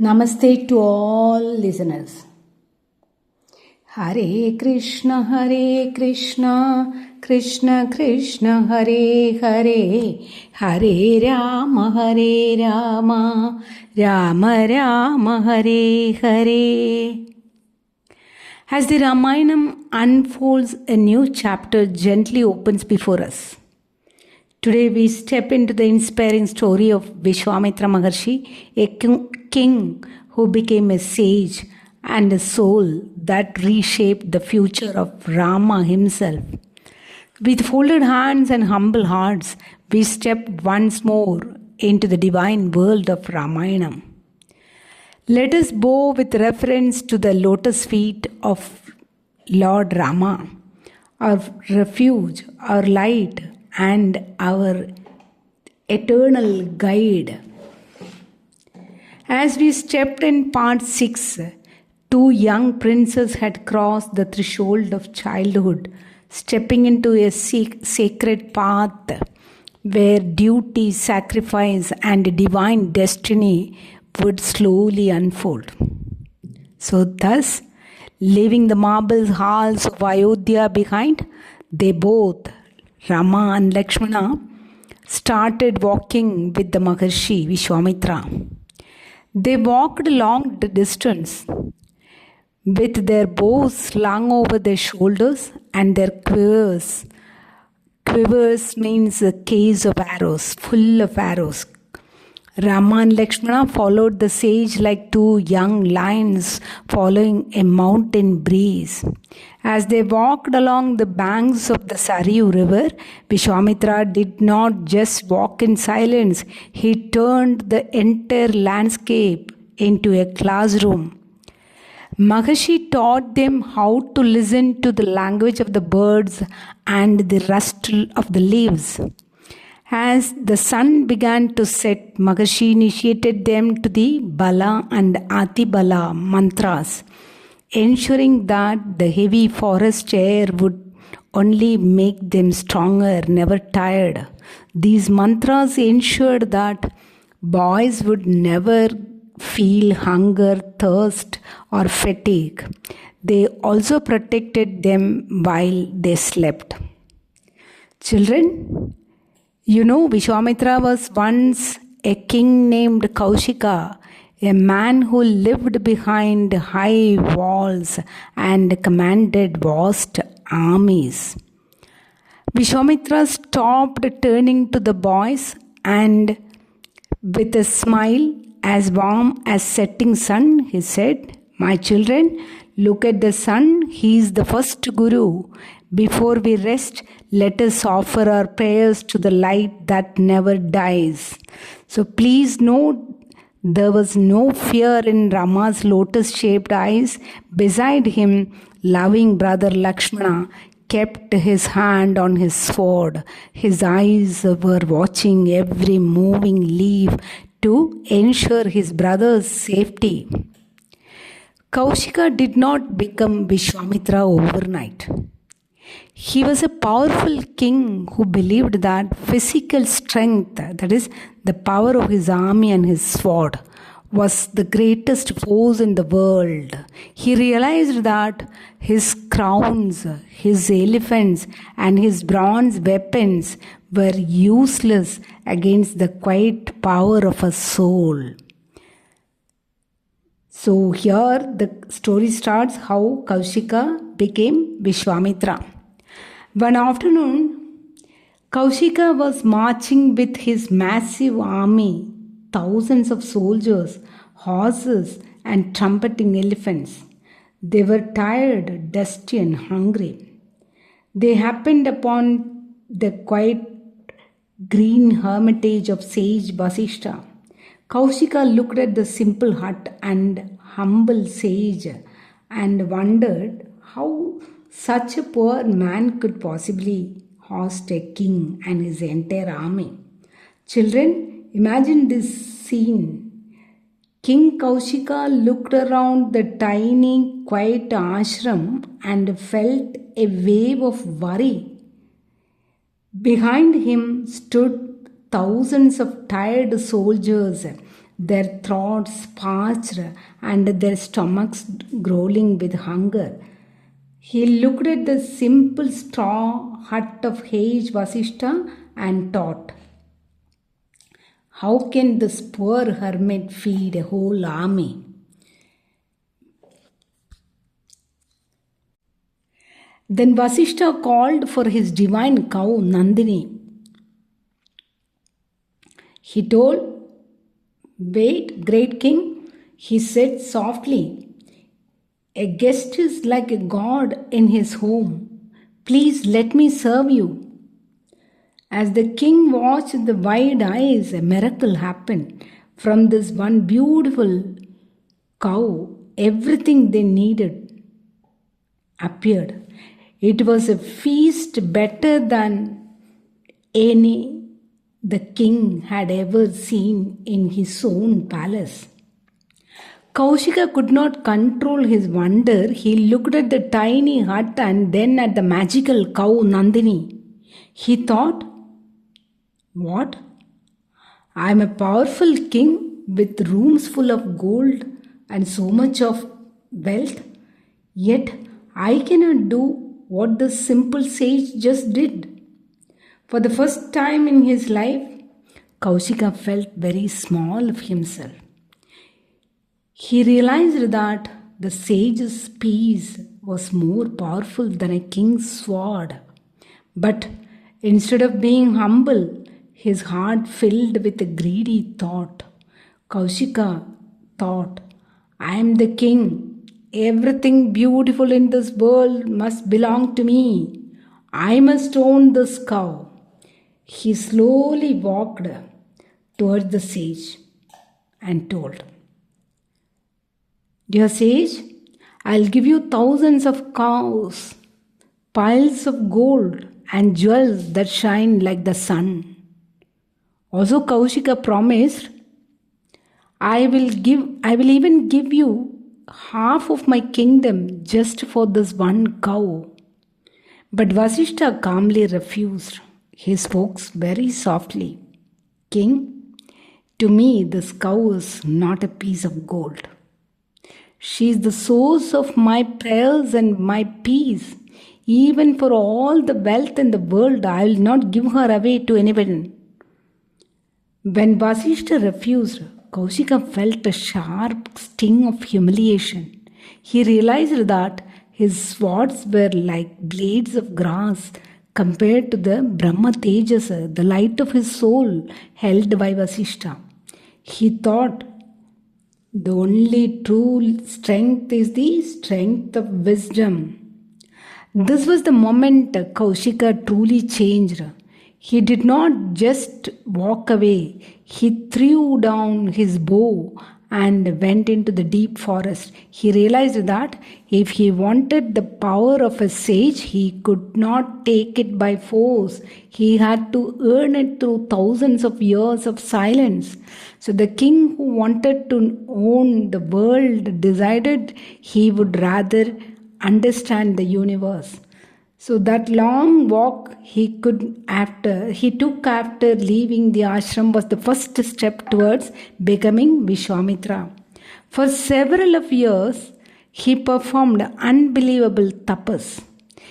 Namaste to all listeners. Hare Krishna, Krishna Krishna, Hare Hare, Hare Rama, Rama Rama, Hare Hare. As the Ramayanam unfolds, a new chapter gently opens before us. Today we step into the inspiring story of Viswamithra Maharshi, a king who became a sage and a soul that reshaped the future of Rama himself. With folded hands and humble hearts, we step once more into the divine world of Ramayanam. Let us bow with reverence to the lotus feet of Lord Rama, our refuge, our light, and our eternal guide. As we stepped in part 6, two young princes had crossed the threshold of childhood, stepping into a sacred path where duty, sacrifice, and divine destiny would slowly unfold. So thus, leaving the marble halls of Ayodhya behind, they both, Rama and Lakshmana, started walking with the Maharshi Viswamithra. They walked a long distance with their bows slung over their shoulders and their quivers. Quivers means a case of arrows, full of arrows. Rama and Lakshmana followed the sage like two young lions following a mountain breeze. As they walked along the banks of the Saryu river, Viswamithra did not just walk in silence, he turned the entire landscape into a classroom. Maharshi taught them how to listen to the language of the birds and the rustle of the leaves. As the sun began to set, Maharshi initiated them to the Bala and Ati Bala mantras, ensuring that the heavy forest air would only make them stronger, never tired. These mantras ensured that boys would never feel hunger, thirst, or fatigue. They also protected them while they slept. Children, you know, Viswamithra was once a king named Kaushika, a man who lived behind high walls and commanded vast armies. Viswamithra stopped turning to the boys and, with a smile as warm as setting sun, he said, "My children, look at the sun. He is the first guru. Before we rest, let us offer our prayers to the light that never dies." So please note, there was no fear in Rama's lotus-shaped eyes. Beside him, loving brother Lakshmana kept his hand on his sword. His eyes were watching every moving leaf to ensure his brother's safety. Kaushika did not become Viswamithra overnight. He was a powerful king who believed that physical strength, that is, the power of his army and his sword, was the greatest force in the world. He realized that his crowns, his elephants, and his bronze weapons were useless against the quiet power of a soul. So here the story starts how Kaushika became Viswamithra. One afternoon, Kaushika was marching with his massive army, thousands of soldiers, horses, and trumpeting elephants. They were tired, dusty, and hungry. They happened upon the quiet green hermitage of sage Vasishta. Kaushika looked at the simple hut and humble sage and wondered how such a poor man could possibly host a king and his entire army. Children, imagine this scene. King Kaushika looked around the tiny, quiet ashram and felt a wave of worry. Behind him stood thousands of tired soldiers their throats parched and their stomachs growling with hunger. He looked at the simple straw hut of Hage Vasishta and thought, how can this poor hermit feed a whole army? Then Vasishta called for his divine cow Nandini. He told, wait, great king, he said softly. A guest is like a god in his home. Please let me serve you. As the king watched with wide eyes, a miracle happened. From this one beautiful cow, everything they needed appeared. It was a feast better than any the king had ever seen in his own palace. Kaushika could not control his wonder. He looked at the tiny hut and then at the magical cow Nandini. He thought, what? I am a powerful king with rooms full of gold and so much of wealth, yet I cannot do what the simple sage just did. For the first time in his life, Kaushika felt very small of himself. He realized that the sage's peace was more powerful than a king's sword. But instead of being humble, his heart filled with a greedy thought. Kaushika thought, I am the king. Everything beautiful in this world must belong to me. I must own this cow. He slowly walked towards the sage and told, dear sage, I'll give you thousands of cows, piles of gold, and jewels that shine like the sun. Also, Kaushika promised, I will even give you half of my kingdom just for this one cow. But Vasishta calmly refused. He spoke very softly. King, to me this cow is not a piece of gold. She is the source of my prayers and my peace. Even for all the wealth in the world, I will not give her away to anyone. When Vasishta refused, Kaushika felt a sharp sting of humiliation. He realized that his swords were like blades of grass compared to the Brahma Tejasa, the light of his soul held by Vasishta. He thought, the only true strength is the strength of wisdom. This was the moment Kaushika truly changed. He did not just walk away. He threw down his bow and went into the deep forest. He realized that if he wanted the power of a sage, he could not take it by force. He had to earn it through thousands of years of silence. So the king who wanted to own the world decided he would rather understand the universe. So that long walk he took after leaving the ashram was the first step towards becoming Viswamithra. For several of years, he performed unbelievable tapas.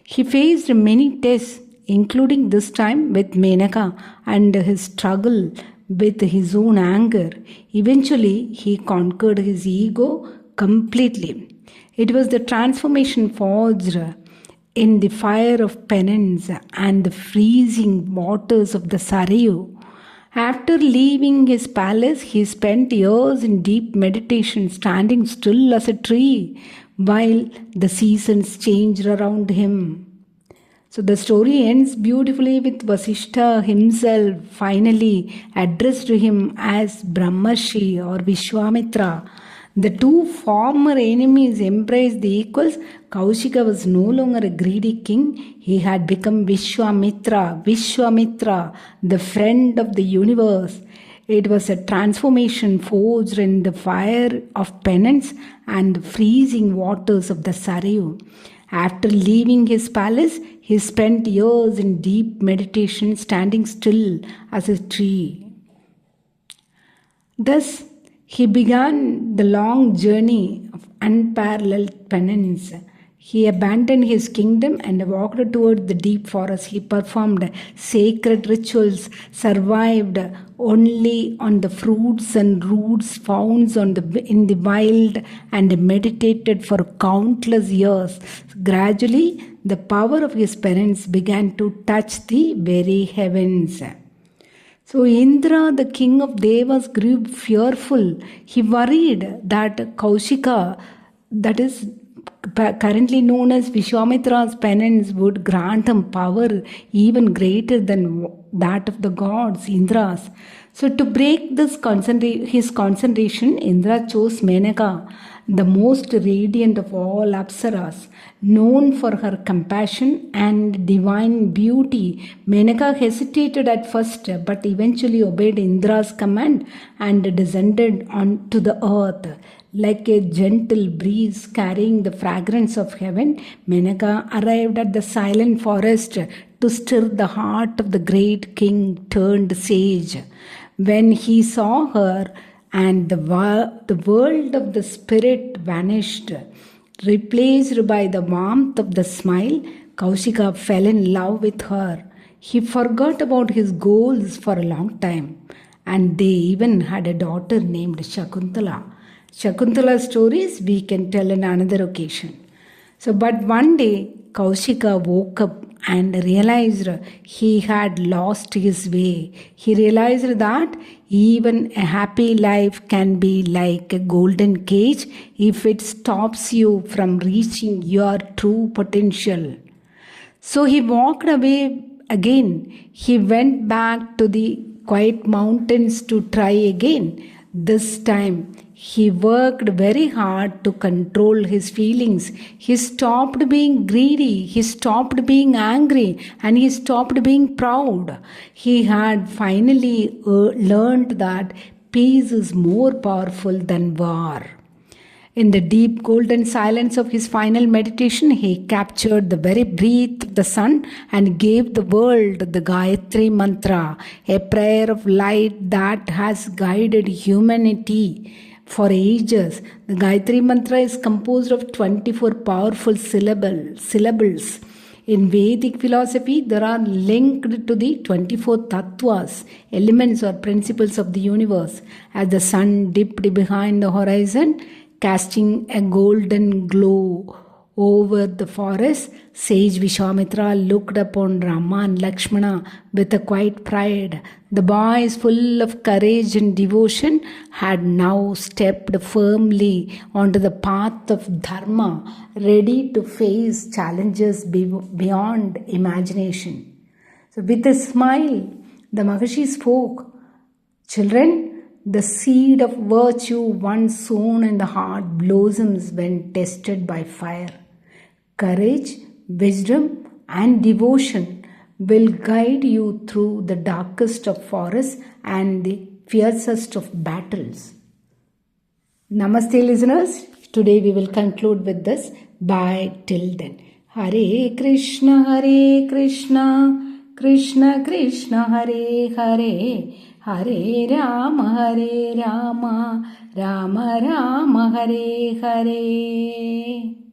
He faced many tests, including this time with Menaka and his struggle with his own anger. Eventually, he conquered his ego completely. It was the transformation forged in the fire of penance and the freezing waters of the Sarayu. After leaving his palace, he spent years in deep meditation, standing still as a tree while the seasons changed around him. So the story ends beautifully with Vasishta himself finally addressed to him as Brahmarshi or Viswamithra. The two former enemies embraced the equals. Kaushika was no longer a greedy king. He had become Viswamithra, the friend of the universe. It was a transformation forged in the fire of penance and the freezing waters of the Sarayu. After leaving his palace, he spent years in deep meditation, standing still as a tree. Thus, He began the long journey of unparalleled penance. He abandoned his kingdom and walked toward the deep forest. He performed sacred rituals, survived only on the fruits and roots found in the wild, and meditated for countless years. Gradually, the power of his penance began to touch the very heavens. So Indra, the king of Devas, grew fearful. He worried that Kaushika, that is currently known as Viswamithra's penance, would grant him power even greater than that of the gods, Indra's. So to break his concentration, Indra chose Menaka, the most radiant of all Apsaras, known for her compassion and divine beauty. Menaka hesitated at first, but eventually obeyed Indra's command and descended onto the earth. Like a gentle breeze carrying the fragrance of heaven, Menaka arrived at the silent forest to stir the heart of the great king turned sage. When he saw her, and the world of the spirit vanished, replaced by the warmth of the smile, Kaushika fell in love with her. He forgot about his goals for a long time, and they even had a daughter named Shakuntala. Shakuntala's stories we can tell in another occasion. But one day, Kaushika woke up and realized he had lost his way. He realized that even a happy life can be like a golden cage if it stops you from reaching your true potential. So he walked away again. He went back to the quiet mountains to try again. This time, he worked very hard to control his feelings. He stopped being greedy, he stopped being angry, and he stopped being proud. He had finally learned that peace is more powerful than war. In the deep golden silence of his final meditation, he captured the very breath of the sun and gave the world the Gayatri Mantra, a prayer of light that has guided humanity for ages. The Gayatri Mantra is composed of 24 powerful syllables. In Vedic philosophy, there are linked to the 24 tattvas, elements or principles of the universe. As the sun dipped behind the horizon, casting a golden glow over the forest, sage Viswamithra looked upon Rama and Lakshmana with a quiet pride. The boys, full of courage and devotion, had now stepped firmly onto the path of Dharma, ready to face challenges beyond imagination. So with a smile, the Maharshi spoke, "Children, the seed of virtue once sown in the heart blossoms when tested by fire. Courage, wisdom, and devotion will guide you through the darkest of forests and the fiercest of battles." Namaste, listeners. Today we will conclude with this. Bye till then. Hare Krishna, Krishna Krishna, Hare Hare, Hare Rama, Rama Rama, Hare Hare.